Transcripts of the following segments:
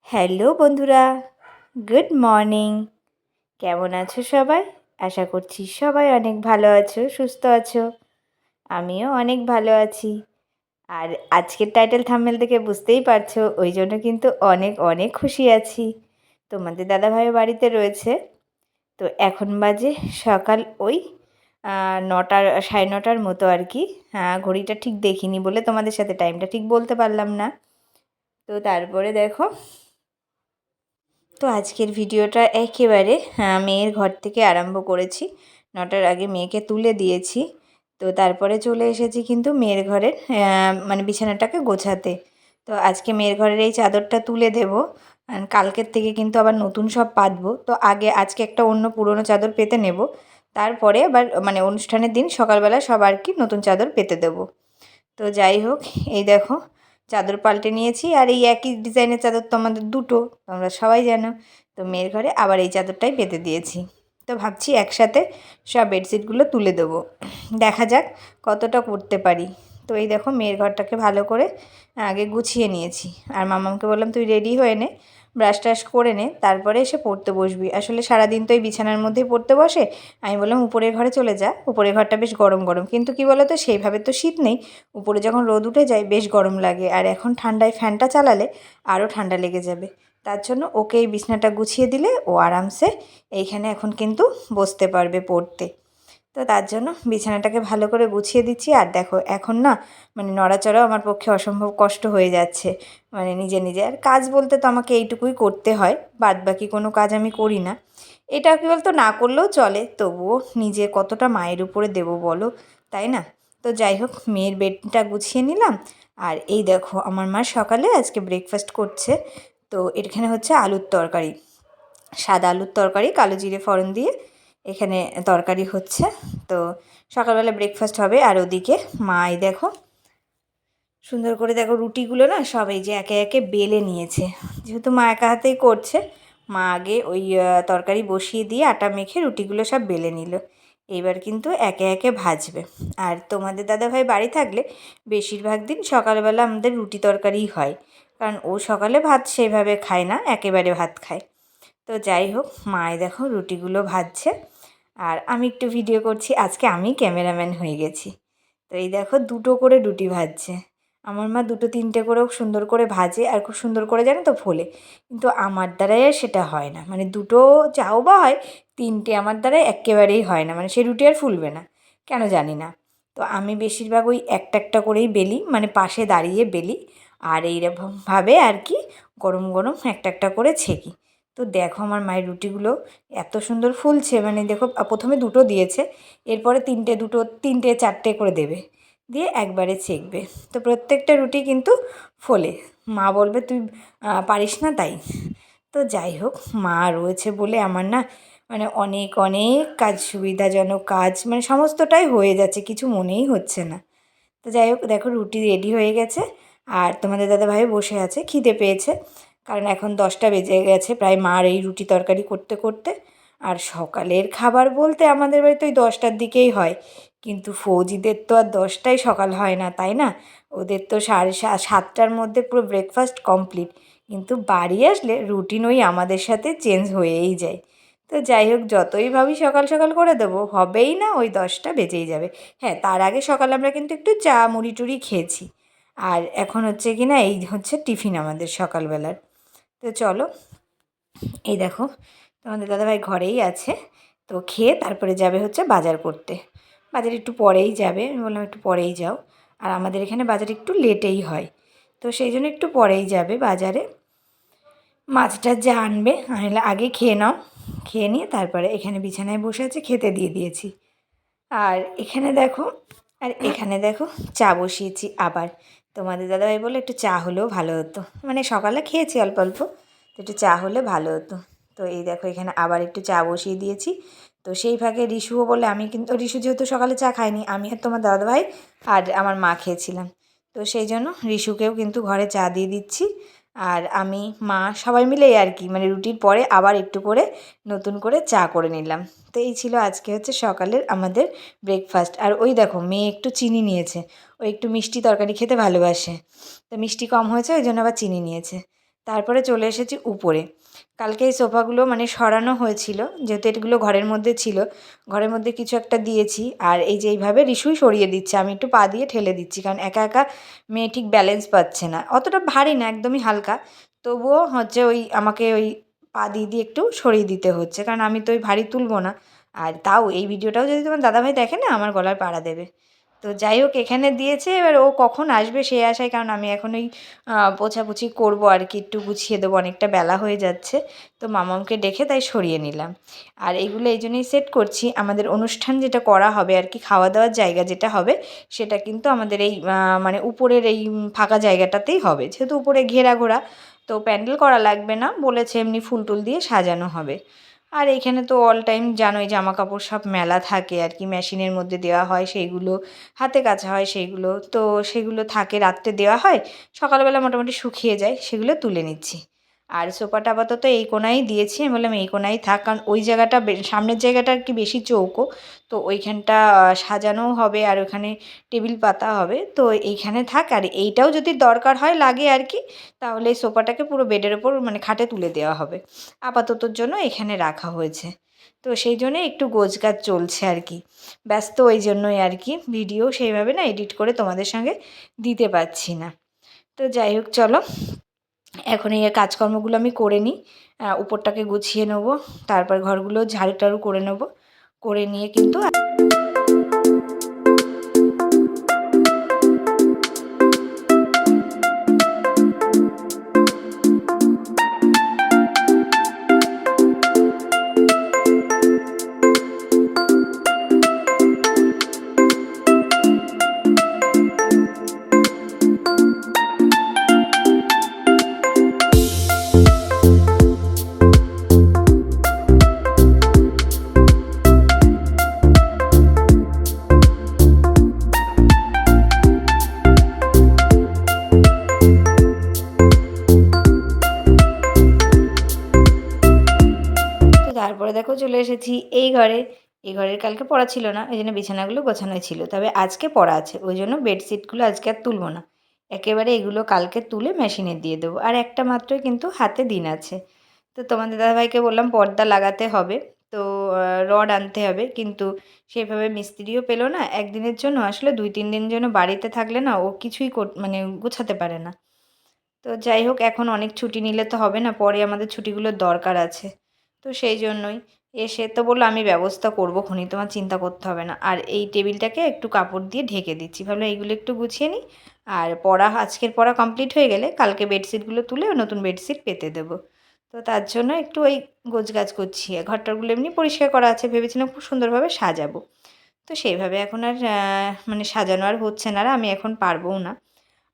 Hello বন্ধুরা, good morning. কেমন আছো সবাই? আশা করছি সবাই অনেক ভালো আছো, সুস্থ আছো। আমিও অনেক ভালো আছি। আর আজকের টাইটেল থাম্বনেল দেখে বুঝতেই পারছো, ওই জন্য কিন্তু অনেক অনেক খুশি আছি। তোমাদের দাদাভাইও বাড়িতে রয়েছে। তো এখন বাজে সকাল ওই 9টা 9:30 মতো আর কি। হ্যাঁ, ঘড়িটা ঠিক দেখিনি বলে তোমাদের সাথে টাইমটা ঠিক বলতে পারলাম না। তো তারপরে দেখো, তো আজকের ভিডিওটা একেবারে মেয়ের ঘর থেকে আরম্ভ করেছি। 9টার আগে মেয়েকে তুলে দিয়েছি। তো তারপরে চলে এসেছি কিন্তু মেয়ের ঘরের মানে বিছানাটাকে গোছাতে। তো আজকে মেয়ের ঘরের এই চাদরটা তুলে দেব। কালকের থেকে কিন্তু আবার নতুন সব পাতবো। তো আজকে একটা অন্য পুরনো চাদর পেতে নেব। তারপরে আবার মানে অনুষ্ঠানের দিন সকালবেলা সব আর কি নতুন চাদর পেতে দেবো। তো যাই হোক, এই দেখো চাদর পাল্টে নিয়েছি। আর এই একই ডিজাইনের চাদর তো আমাদের দুটো, তোমরা সবাই জানো। তো মেয়ের ঘরে আবার এই চাদরটাই পেতে দিয়েছি। তো ভাবছি একসাথে সব বেডশিটগুলো তুলে দেবো, দেখা যাক কতটা করতে পারি। তো এই দেখো মেয়ের ঘরটাকে ভালো করে আগে গুছিয়ে নিয়েছি। আর মামামকে বললাম তুই রেডি হয়ে নে, ব্রাশ ট্রাশ করে নে, তারপরে এসে পড়তে বসবি। আসলে সারাদিন তো এই বিছানার মধ্যেই পড়তে বসে। আমি বললাম উপরের ঘরে চলে যা, উপরের ঘরটা বেশ গরম গরম। কিন্তু কি বলো তো, সেইভাবে তো শীত নেই। উপরে যখন রোদ উঠে যায় বেশ গরম লাগে, আর এখন ঠান্ডায় ফ্যানটা চালালে আরও ঠান্ডা লেগে যাবে। তার জন্য ওকে এই বিছানাটা গুছিয়ে দিলে ও আরামসে এইখানে এখন কিন্তু বসতে পারবে পড়তে। তো তার জন্য বিছানাটাকে ভালো করে গুছিয়ে দিচ্ছি। আর দেখো এখন না মানে নড়াচড়াও আমার পক্ষে অসম্ভব কষ্ট হয়ে যাচ্ছে, মানে নিজে নিজে। আর কাজ বলতে তো আমাকে এইটুকুই করতে হয়, বাদ বাকি কোনো কাজ আমি করি না। এটা কি বলতো, না করলেও চলে, তবুও নিজে কতটা মায়ের উপরে দেবো বলো, তাই না? তো যাই হোক, মেয়ের বেডটা গুছিয়ে নিলাম। আর এই দেখো আমার মা সকালে আজকে ব্রেকফাস্ট করছে। তো এখানে হচ্ছে আলুর তরকারি, সাদা আলুর তরকারি, কালো জিরে ফোড়ন দিয়ে এখানে তরকারি হচ্ছে। তো সকালবেলা ব্রেকফাস্ট হবে। আর ওদিকে মাই দেখো সুন্দর করে, দেখো রুটিগুলো না সব এই যে একে একে বেলে নিয়েছে। যেহেতু মা একা হাতেই করছে, মা আগে ওই তরকারি বসিয়ে দিয়ে আটা মেখে রুটিগুলো সব বেলে নিল। এইবার কিন্তু একে একে ভাজবে। আর তোমাদের দাদাভাই বাড়ি থাকলে বেশিরভাগ দিন সকালবেলা আমাদের রুটি তরকারিই হয়, কারণ ও সকালে ভাত সেভাবে খায় না, একেবারে ভাত খায়। তো যাই হোক, মায়ে দেখো রুটিগুলো ভাজছে আর আমি একটু ভিডিও করছি। আজকে আমি ক্যামেরাম্যান হয়ে গেছি। তো এই দেখো দুটো করে রুটি ভাজছে। আমার মা দুটো তিনটে করেও সুন্দর করে ভাজে, আর খুব সুন্দর করে জানো তো ফোলে। কিন্তু আমার দ্বারাই আর সেটা হয় না, মানে দুটো চাও বা হয়, তিনটে আমার দ্বারাই একেবারেই হয় না, মানে সেই রুটি আর ফুলবে না, কেন জানি না। তো আমি বেশিরভাগ ওই একটা একটা করেই বেলি, মানে পাশে দাঁড়িয়ে বেলি। আর এইরকমভাবে আর কি গরম গরম একটা একটা করে ছেঁকি। তো দেখো আমার মায়ের রুটিগুলো এত সুন্দর ফুলছে, মানে দেখো প্রথমে দুটো দিয়েছে, এরপরে তিনটে, দুটো তিনটে চারটে করে দেবে, দিয়ে একবারে ছেঁকবে। তো প্রত্যেকটা রুটি কিন্তু ফোলে। মা বলবে তুই পারিস না তাই। তো যাই হোক, মা রয়েছে বলে আমার না মানে অনেক অনেক কাজ, সুবিধাজনক কাজ, মানে সমস্তটাই হয়ে যাচ্ছে, কিছু মনেই হচ্ছে না। তো যাই হোক, দেখো রুটি রেডি হয়ে গেছে। আর তোমাদের দাদাভাই বসে আছে, খিদে পেয়েছে, কারণ এখন 10টা বেজে গেছে প্রায় মার এই রুটি তরকারি করতে করতে। আর সকালের খাবার বলতে আমাদের বাড়িতে ওই 10টার দিকেই হয়। কিন্তু ফৌজিদের তো আর 10টায় সকাল হয় না, তাই না? ওদের তো 7:30টার মধ্যে পুরো ব্রেকফাস্ট কমপ্লিট। কিন্তু বাড়ি আসলে রুটিন ওই আমাদের সাথে চেঞ্জ হয়েই যায়। তো যাই হোক, যতই ভাবি সকাল সকাল করে দেবো, হবেই না, ওই 10টা বেজেই যাবে। হ্যাঁ, তার আগে সকালে আমরা কিন্তু একটু চা মুড়ি টুড়ি খেয়েছি। আর এখন হচ্ছে কি না, এই হচ্ছে টিফিন আমাদের সকালবেলার। তো চলো, এই দেখো তোমাদের দাদাভাই ঘরেই আছে। তো খেয়ে তারপরে যাবে হচ্ছে বাজার করতে। বাজার একটু পরেই যাবে, আমি বললাম একটু পরেই যাও। আর আমাদের এখানে বাজার একটু লেটেই হয়, তো সেই জন্য একটু পরেই যাবে বাজারে। মাছ টাছ যা আনবে আনলে আগে খেয়ে নাও, খেয়ে নিয়ে তারপরে এখানে বিছানায় বসে আছে, খেতে দিয়ে দিয়েছি। আর এখানে দেখো চা বসিয়েছি আবার। তোমাদের দাদাভাই বললো একটু চা হলেও ভালো হতো, মানে সকালে খেয়েছি অল্প অল্প, তো একটু চা হলে ভালো হতো। তো এই দেখো এখানে আবার একটু চা বসিয়ে দিয়েছি। তো সেই ফাঁকে রিশুও বলে, আমি কিন্তু রিশু যেহেতু সকালে চা খাইনি, আমি আর তোমার দাদাভাই আর আমার মা খেয়েছিলাম। তো সেই জন্য রিশুকেও কিন্তু ঘরে চা দিয়ে দিচ্ছি। আর আমি, মা সবাই মিলেই আর কি, মানে রুটির পরে আবার একটু করে নতুন করে চা করে নিলাম। তো এই ছিল আজকে হচ্ছে সকালের আমাদের ব্রেকফাস্ট। আর ওই দেখো মেয়ে একটু চিনি নিয়েছে, ও একটু মিষ্টি তরকারি খেতে ভালোবাসে। তো মিষ্টি কম হয়েছে, ওই জন্য আবার চিনি নিয়েছে। তারপরে চলে এসেছি উপরে। কালকে এই সোফাগুলো মানে সরানো হয়েছিল, যেহেতু এগুলো ঘরের মধ্যে ছিল, ঘরের মধ্যে কিছু একটা দিয়েছি। আর এই যে এইভাবে রিশুই সরিয়ে দিচ্ছে, আমি একটু পা দিয়ে ঠেলে দিচ্ছি, কারণ একা একা মেয়ে ঠিক ব্যালেন্স পাচ্ছে না। অতটা ভারী না, একদমই হালকা, তবুও হচ্ছে ওই আমাকে ওই পা দিয়ে দিয়ে একটু সরিয়ে দিতে হচ্ছে, কারণ আমি তো ওই ভারী তুলবো না। আর তাও এই ভিডিওটাও যদি তোমার দাদাভাই দেখে না, আমার গলার পাড়া দেবে। তো যাই হোক, এখানে দিয়েছে, এবার ও কখন আসবে সেই আশায়, কারণ আমি এখন ওই পোছাপুছি করবো আর কি, একটু গুছিয়ে দেবো, অনেকটা বেলা হয়ে যাচ্ছে। তো মামামকে ডেকে তাই সরিয়ে নিলাম। আর এইগুলো এই জন্যই সেট করছি, আমাদের অনুষ্ঠান যেটা করা হবে আর কি, খাওয়া দাওয়ার জায়গা যেটা হবে, সেটা কিন্তু আমাদের এই মানে উপরের এই ফাঁকা জায়গাটাতেই হবে, যেহেতু উপরে ঘেরা ঘোরা, তো প্যান্ডেল করা লাগবে না বলেছে, এমনি ফুল টুল দিয়ে সাজানো হবে। আর এইখানে তো অল টাইম জানোই, জামা কাপড় সব মেলা থাকে আর কি, মেশিনের মধ্যে দেওয়া হয় সেইগুলো, হাতে কাচা হয় সেইগুলো, তো সেগুলো থাকে, রাত্রে দেওয়া হয়, সকালবেলা মোটামুটি শুকিয়ে যায়, সেগুলো তুলে নিচ্ছি। আর সোফাটা আপাতত এই কোণায় দিয়েছি, আমি বললাম এই কোণায় থাক, কারণ ওই জায়গাটা সামনের জায়গাটা আর কি বেশি চৌকো, তো ওইখানটা সাজানোও হবে, আর ওখানে টেবিল পাতা হবে, তো এইখানে থাক। আর এইটাও যদি দরকার হয় লাগে আর কি, তাহলে এই সোফাটাকে পুরো বেডের ওপর মানে খাটে তুলে দেওয়া হবে, আপাততর জন্য এখানে রাখা হয়েছে। তো সেই জন্যে একটু গোছগাছ চলছে আর কি, ব্যস্ত ওই জন্যই আর কি, ভিডিও সেইভাবে না এডিট করে তোমাদের সঙ্গে দিতে পারছি না। তো যাই হোক, চলো এখন এই কাজকর্মগুলো আমি করে নিই, উপরটাকে গুছিয়ে নেবো, তারপর ঘরগুলো ঝাড়ু টাড়ু করে নেবো, করে নিয়ে কিন্তু তারপরে দেখো চলে এসেছি এই ঘরে। এই ঘরের কালকে পড়া ছিল না, ওই জন্য বিছানাগুলো গোছানোই ছিল, তবে আজকে পড়া আছে, ওই জন্য বেডশিটগুলো আজকে আর তুলবো না, একেবারে এগুলো কালকে তুলে মেশিনে দিয়ে দেবো। আর একটা মাত্রই কিন্তু হাতে দিন আছে। তো তোমাদের দাদাভাইকে বললাম পর্দা লাগাতে হবে, তো রড আনতে হবে, কিন্তু সেভাবে মিস্ত্রিও পেলো না একদিনের জন্য, আসলে 2-3 দিন জন্য বাড়িতে থাকলে না ও কিছুই মানে গোছাতে পারে না। তো যাই হোক, এখন অনেক ছুটি নিলে তো হবে না, পরে আমাদের ছুটিগুলোর দরকার আছে, তো সেই জন্যই এসে তো বললো আমি ব্যবস্থা করবো খনি, তোমার চিন্তা করতে হবে না। আর এই টেবিলটাকে একটু কাপড় দিয়ে ঢেকে দিচ্ছি, ভাবলো এইগুলো একটু গুছিয়ে নিই, আর পড়া আজকের পড়া কমপ্লিট হয়ে গেলে কালকে বেডশিটগুলো তুলে নতুন বেডশিট পেতে দেবো। তো তার জন্য একটু ওই গোছগাছ করছি, ঘরটারগুলো এমনি পরিষ্কার করা আছে, ভেবেছিলাম খুব সুন্দরভাবে সাজাবো, তো সেইভাবে এখন আর মানে সাজানো আর হচ্ছে না, আর আমি এখন পারবও না।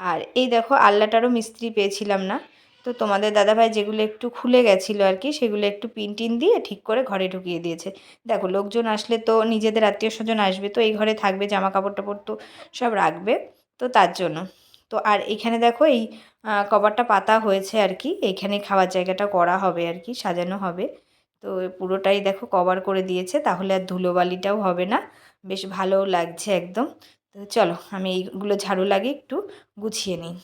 আর এই দেখো, আলনাটারও মিস্ত্রি পেয়েছিলাম না, তো তোমাদের দাদাভাই যেগুলো একটু খুলে গেছিলো আর কি, সেগুলো একটু পিন টিন দিয়ে ঠিক করে ঘরে ঢুকিয়ে দিয়েছে। দেখো, লোকজন আসলে তো নিজেদের আত্মীয় স্বজন আসবে, তো এই ঘরে থাকবে, জামা কাপড় টাপড় তো সব রাখবে, তো তার জন্য। তো আর এখানে দেখো এই কভারটা পাতা হয়েছে আর কি, এইখানে খাওয়ার জায়গাটা করা হবে আর কি, সাজানো হবে। তো পুরোটাই দেখো কভার করে দিয়েছে, তাহলে আর ধুলোবালিটাও হবে না, বেশ ভালোও লাগছে একদম। তো চলো আমি এইগুলো ঝাড়ু লাগিয়ে একটু গুছিয়ে নিই।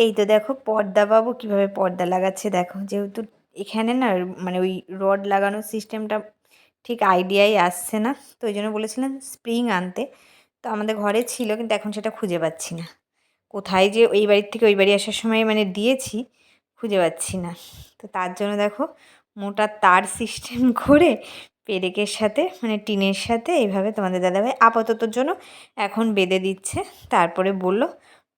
এই তো দেখো পর্দা বাবু কীভাবে পর্দা লাগাচ্ছে, দেখো, যেহেতু এখানে না মানে ওই রড লাগানোর সিস্টেমটা ঠিক আইডিয়াই আসছে না, তো ওই জন্য বলেছিলাম স্প্রিং আনতে, তো আমাদের ঘরে ছিল, কিন্তু এখন সেটা খুঁজে পাচ্ছি না। কোথায় যে এই বাড়ির থেকে ওই বাড়ি আসার সময় মানে দিয়েছি, খুঁজে পাচ্ছি না। তো তার জন্য দেখো মোটা তার সিস্টেম করে পেরেকের সাথে মানে টিনের সাথে এইভাবে তোমাদের দাদাভাই আপাততর জন্য এখন বেঁধে দিচ্ছে। তারপরে বলল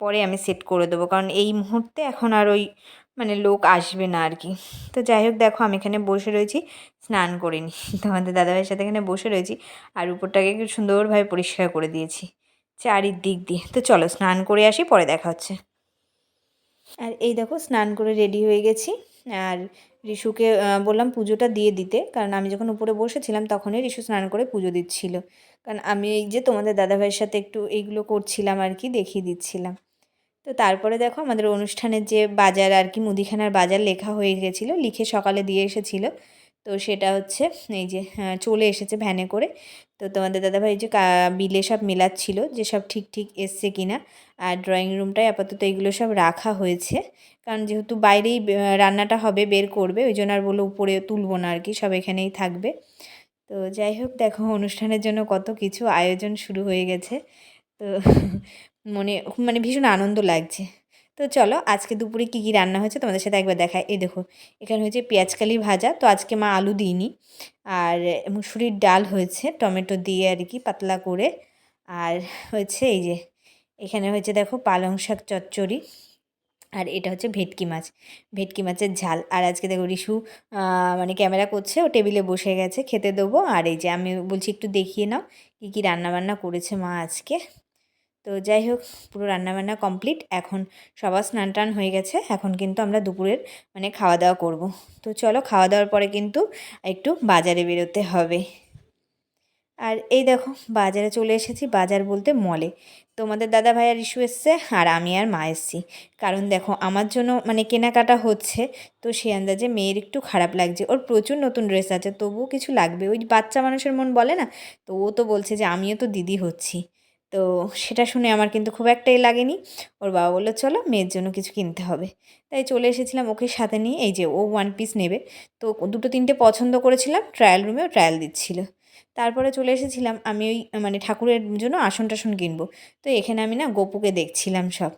পরে আমি সেট করে দেবো, কারণ এই মুহূর্তে এখন আর ওই মানে লোক আসবে না আর কি। তো যাই হোক দেখো আমি এখানে বসে রয়েছি, স্নান করিনি। তোমাদের দাদাভাইয়ের সাথে এখানে বসে রয়েছি আর উপরটাকে একটু সুন্দরভাবে পরিষ্কার করে দিয়েছি চারিদিক দিয়ে। তো চলো স্নান করে আসি, পরে দেখা হচ্ছে। আর এই দেখো স্নান করে রেডি হয়ে গেছি। আর রিশুকে বললাম পুজোটা দিয়ে দিতে, কারণ আমি যখন উপরে বসেছিলাম তখনই রিশু স্নান করে পুজো দিচ্ছিল। কারণ আমি এই যে তোমাদের দাদাভাইয়ের সাথে একটু এইগুলো করছিলাম আর কি, দেখিয়ে দিচ্ছিলাম। তো তারপরে দেখো আমাদের অনুষ্ঠানের যে বাজার আর কি, মুদিখানার বাজার লেখা হয়ে গেছিলো, লিখে সকালে দিয়ে এসেছিলো। তো সেটা হচ্ছে এই যে চলে এসেছে ভ্যানে করে। তো তোমাদের দাদাভাই যে বিলে সব মেলাচ্ছিল যে সব ঠিক ঠিক এসছে কিনা। আর ড্রয়িং রুমটায় আপাতত এগুলো সব রাখা হয়েছে, কারণ যেহেতু বাইরেই রান্নাটা হবে, বের করবে, ওই জন্য আর বললো উপরে তুলবো না আর কি, সব এখানেই থাকবে। তো যাই হোক দেখো অনুষ্ঠানের জন্য কত কিছু আয়োজন শুরু হয়ে গেছে। তো মনে মানে ভীষণ আনন্দ লাগছে। তো চলো আজকে দুপুরে কী কী রান্না হয়েছে তোমাদের সাথে একবার দেখাই। এই দেখো এখানে হয়েছে পেঁয়াজকালি ভাজা, তো আজকে মা আলু দিইনি। আর মুসুরির ডাল হয়েছে টমেটো দিয়ে আর কি পাতলা করে। আর হয়েছে এই যে এখানে হয়েছে দেখো পালং শাক চচ্চড়ি। আর এটা হচ্ছে ভেটকি মাছ, ভেটকি মাছের ঝাল। আর আজকে দেখো রিশু মানে ক্যামেরা করছে, ও টেবিলে বসে গেছে, খেতে দেবো। আর এই যে আমি বলছি একটু দেখিয়ে নাও কী কী রান্নাবান্না করেছে মা আজকে। তো যাই হোক পুরো রান্নাবান্না কমপ্লিট, এখন সবার স্নান টান হয়ে গেছে, এখন কিন্তু আমরা দুপুরের মানে খাওয়া দাওয়া করব। তো চলো খাওয়া দাওয়ার পরে কিন্তু একটু বাজারে বেরোতে হবে। আর এই দেখো বাজারে চলে এসেছি, বাজার বলতে মলে। তোমাদের দাদা ভাই আর ইস্যু এসছে, আর আমি আর মা এসছি। কারণ দেখো আমার জন্য মানে কেনাকাটা হচ্ছে, তো সে আন্দাজে মেয়ের একটু খারাপ লাগছে, ওর প্রচুর নতুন ড্রেস আছে তবুও কিছু লাগবে, ওই বাচ্চা মানুষের মন বলে না। তো ও তো বলছে যে আমিও তো দিদি হচ্ছি। তো সেটা শুনে আমার কিন্তু খুব একটাই লাগেনি। ওর বাবা বললো চলো মেয়ের জন্য কিছু কিনতে হবে। তাই চলে এসেছিলাম ওকে সাথে নিয়ে। এই যে ও ওয়ান পিস নেবে, তো দুটো তিনটে পছন্দ করেছিলাম, ট্রায়াল রুমেও ট্রায়াল দিচ্ছিলো। তারপরে চলে এসেছিলাম আমি ওই মানে ঠাকুরের জন্য আসন টাসন কিনবো। তো এখানে আমি না গোপুকে দেখছিলাম সব।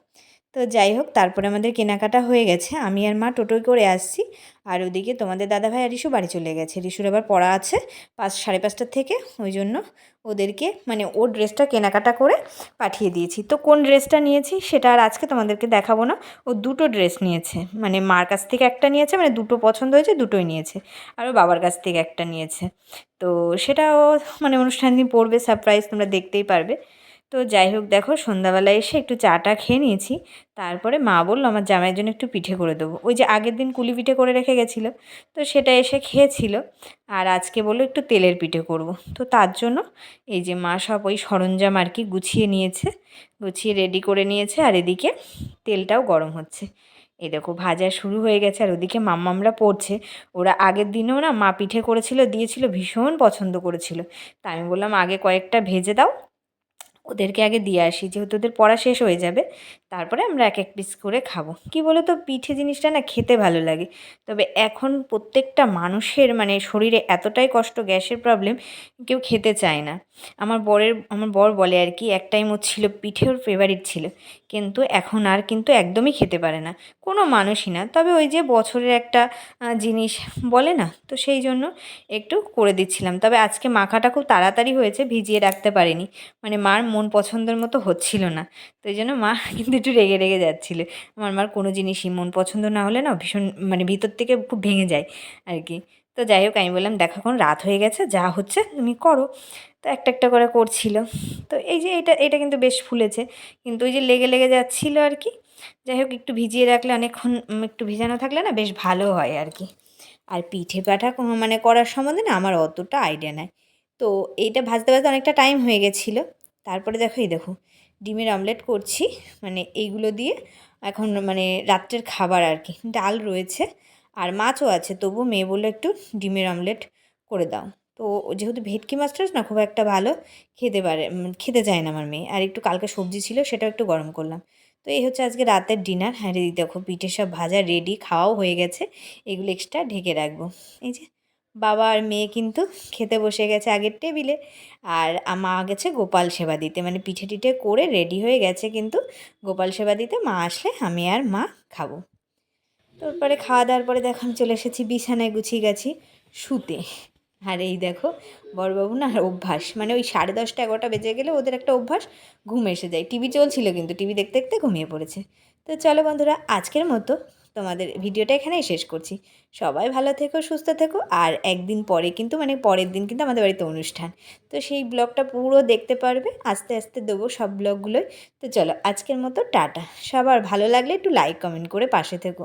তো যাই হোক তারপরে আমাদের কেনাকাটা হয়ে গেছে, আমি আর মা টোটোয় করে আসছি। আর ওদিকে তোমাদের দাদাভাই আর রিশু বাড়ি চলে গেছে, রিশুর আবার পড়া আছে 5 সাড়ে 5টার থেকে, ওই জন্য ওদেরকে মানে ওর ড্রেসটা কেনাকাটা করে পাঠিয়ে দিয়েছি। তো কোন ড্রেসটা নিয়েছি সেটা আর আজকে তোমাদেরকে দেখাবো না। ও দুটো ড্রেস নিয়েছে, মানে মার কাছ থেকে একটা নিয়েছে, মানে দুটো পছন্দ হয়েছে দুটোই নিয়েছে। আর ওর বাবার কাছ থেকে একটা নিয়েছে। তো সেটাও মানে অনুষ্ঠান দিন পড়বে, সারপ্রাইজ, তোমরা দেখতেই পারবে। তো যাই হোক দেখো সন্ধ্যাবেলায় এসে একটু চাটা খেয়ে নিয়েছি। তারপরে মা বললো আমার জামাইয়ের জন্য একটু পিঠে করে দেবো, ওই যে আগের দিন কুলি পিঠে করে রেখে গেছিলো, তো সেটা এসে খেয়েছিল। আর আজকে বললো একটু তেলের পিঠে করব। তো তার জন্য এই যে মা সব ওই সরঞ্জাম আর কি গুছিয়ে নিয়েছে, গুছিয়ে রেডি করে নিয়েছে। আর এদিকে তেলটাও গরম হচ্ছে। এই দেখো ভাজা শুরু হয়ে গেছে, আর ওদিকে মাম্মামরা পড়ছে। ওরা আগের দিনেও না মা পিঠে করেছিল, দিয়েছিল, ভীষণ পছন্দ করেছিল। তা আমি বললাম আগে কয়েকটা ভেজে দাও, ওদেরকে আগে দিয়ে আসি, যেহেতু ওদের পড়া শেষ হয়ে যাবে, তারপরে আমরা এক এক পিস করে খাবো। কি বলো তো পিঠে জিনিসটা না খেতে ভালো লাগে, তবে এখন প্রত্যেকটা মানুষের মানে শরীরে এতটাই কষ্ট, গ্যাসের প্রবলেম, কেউ খেতে চায় না। আমার বর বলে আর কি এক টাইম ও ছিল পিঠে ওর ফেভারিট ছিল, কিন্তু এখন আর কিন্তু একদমই খেতে পারে না কোনো মানুষই না। তবে ওই যে বছরের একটা জিনিস বলে না, তো সেই জন্য একটু করে দিচ্ছিলাম। তবে আজকে মাখাটা খুব তাড়াতাড়ি হয়েছে, ভিজিয়ে রাখতে পারিনি, মানে মার মন পছন্দের মতো হচ্ছিল না। তো এই জন্য মা কিন্তু একটু রেগে রেগে যাচ্ছিলো। আমার মার কোনো জিনিসই মন পছন্দ না হলে না ভীষণ মানে ভিতর থেকে খুব ভেঙে যায় আর কি। তো যাই হোক আমি বললাম দেখো এখন রাত হয়ে গেছে, যা হচ্ছে তুমি করো। তো একটা একটা করে করছিল। তো এই যে এটা কিন্তু বেশ ফুলেছে, কিন্তু ওই যে লেগে লেগে যাচ্ছিলো আর কি। যাই হোক একটু ভিজিয়ে রাখলে অনেকক্ষণ একটু ভিজানো থাকলে না বেশ ভালো হয় আর কি। আর পিঠে পাঠা মানে করার সম্বন্ধে না আমার অতটা আইডিয়া নাই। তো এইটা ভাজতে ভাজতে অনেকটা টাইম হয়ে গেছিলো। তারপরে দেখো এই দেখো ডিমের অমলেট করছি, মানে এইগুলো দিয়ে এখন মানে রাত্রের খাবার আর কি। ডাল রয়েছে আর মাছও আছে, তবুও মেয়ে বললো একটু ডিমের অমলেট করে দাও। তো যেহেতু ভেটকি মাছটা না খুব একটা ভালো খেতে পারে, খেতে চায় না আমার মেয়ে, আর একটু কালকে সবজি ছিল সেটাও একটু গরম করলাম। তো এই হচ্ছে আজকে রাতের ডিনার। হ্যাঁ রে দেখো পিঠে সব ভাজা রেডি, খাওয়াও হয়ে গেছে, এগুলো এক্সট্রা ঢেকে রাখবো। এই যে বাবা আর মেয়ে কিন্তু খেতে বসে গেছে আগের টেবিলে, আর মা গেছে গোপাল সেবা দিতে, মানে পিঠে টিঠে করে রেডি হয়ে গেছে, কিন্তু গোপাল সেবা দিতে মা আসলে আমি আর মা খাবো। তারপরে খাওয়া দাওয়ার পরে দেখো আমি চলে এসেছি বিছানায়, গুছিয়ে গেছি শুতে। আর এই দেখো বড়বাবু না অভ্যাস, মানে ওই 10:30 11টা বেজে গেলে ওদের একটা অভ্যাস, ঘুম এসে যায়। টিভি চলছিল কিন্তু টিভি দেখতে দেখতে ঘুমিয়ে পড়েছে। তো চলো বন্ধুরা, আজকের মতো তোমাদের ভিডিওটা এখানেই শেষ করছি। সবাই ভালো থেকো, সুস্থ থেকো। আর একদিন পরে কিন্তু, মানে পরের দিন কিন্তু আমাদের বাড়িতে অনুষ্ঠান, তো সেই ব্লগটা পুরো দেখতে পারবে, আস্তে আস্তে দেবো সব ব্লগগুলোই। তো চলো আজকের মতো টাটা। সবার ভালো লাগলে একটু লাইক কমেন্ট করে পাশে থেকো।